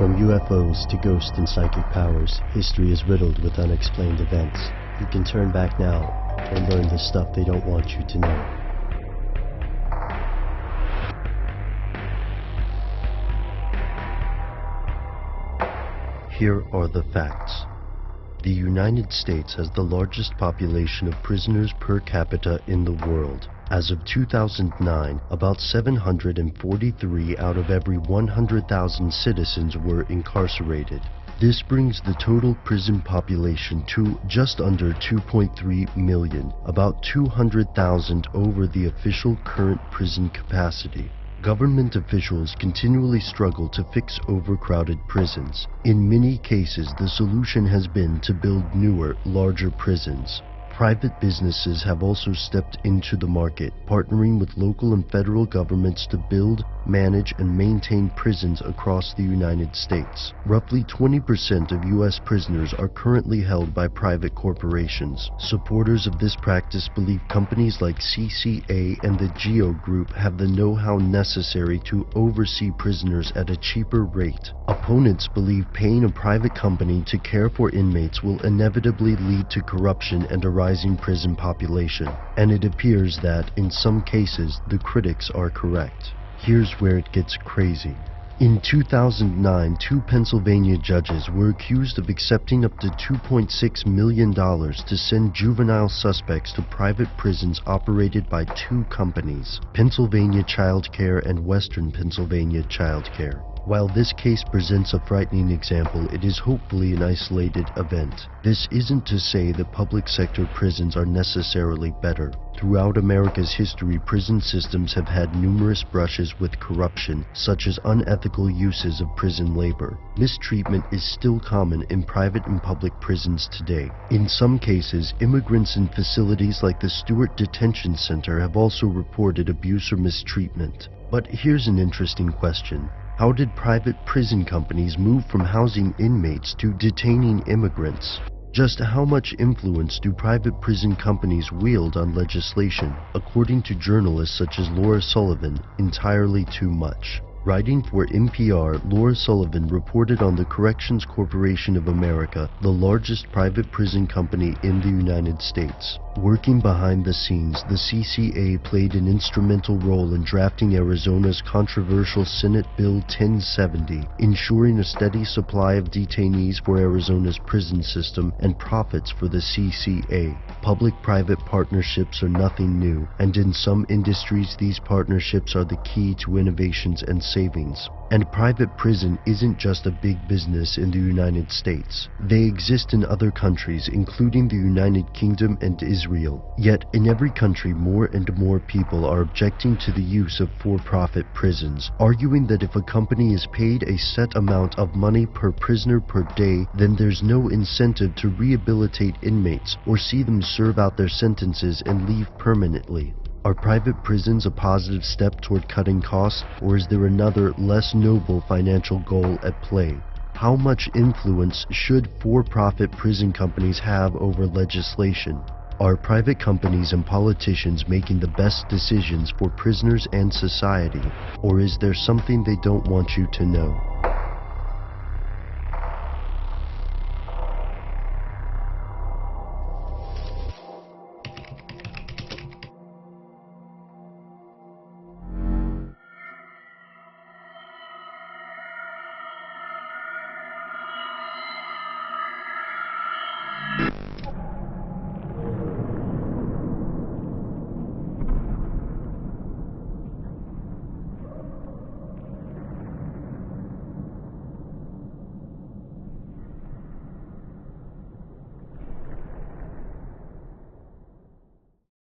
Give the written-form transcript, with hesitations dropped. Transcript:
From UFOs to ghost and psychic powers, history is riddled with unexplained events. You can turn back now and learn the stuff they don't want you to know. Here are the facts. The United States has the largest population of prisoners per capita in the world. As of 2009, about 743 out of every 100,000 citizens were incarcerated. This brings the total prison population to just under 2.3 million, about 200,000 over the official current prison capacity. Government officials continually struggle to fix overcrowded prisons. In many cases, the solution has been to build newer, larger prisons. Private businesses have also stepped into the market, partnering with local and federal governments to build, manage, and maintain prisons across the United States. Roughly 20% of U.S. prisoners are currently held by private corporations. Supporters of this practice believe companies like CCA and the GEO Group have the know-how necessary to oversee prisoners at a cheaper rate. Opponents believe paying a private company to care for inmates will inevitably lead to corruption and a rising prison population. And it appears that, in some cases, the critics are correct. Here's where it gets crazy. In 2009, two Pennsylvania judges were accused of accepting up to $2.6 million to send juvenile suspects to private prisons operated by two companies, Pennsylvania Child Care and Western Pennsylvania Child Care. While this case presents a frightening example, it is hopefully an isolated event. This isn't to say that public sector prisons are necessarily better. Throughout America's history, prison systems have had numerous brushes with corruption, such as unethical uses of prison labor. Mistreatment is still common in private and public prisons today. In some cases, immigrants in facilities like the Stewart Detention Center have also reported abuse or mistreatment. But here's an interesting question. How did private prison companies move from housing inmates to detaining immigrants? Just how much influence do private prison companies wield on legislation? According to journalists such as Sullivan, entirely too much. Writing for NPR, Sullivan reported on the Corrections Corporation of America, the largest private prison company in the United States. Working behind the scenes, the CCA played an instrumental role in drafting Arizona's controversial Senate Bill 1070, ensuring a steady supply of detainees for Arizona's prison system and profits for the CCA. Public-private partnerships are nothing new, and in some industries these partnerships are the key to innovations and savings. And private prison isn't just a big business in the United States. They exist in other countries, including the United Kingdom and Israel. Yet, in every country, more and more people are objecting to the use of for-profit prisons, arguing that if a company is paid a set amount of money per prisoner per day, then there's no incentive to rehabilitate inmates or see them serve out their sentences and leave permanently. Are private prisons a positive step toward cutting costs, or is there another, less noble financial goal at play? How much influence should for-profit prison companies have over legislation? Are private companies and politicians making the best decisions for prisoners and society, or is there something they don't want you to know?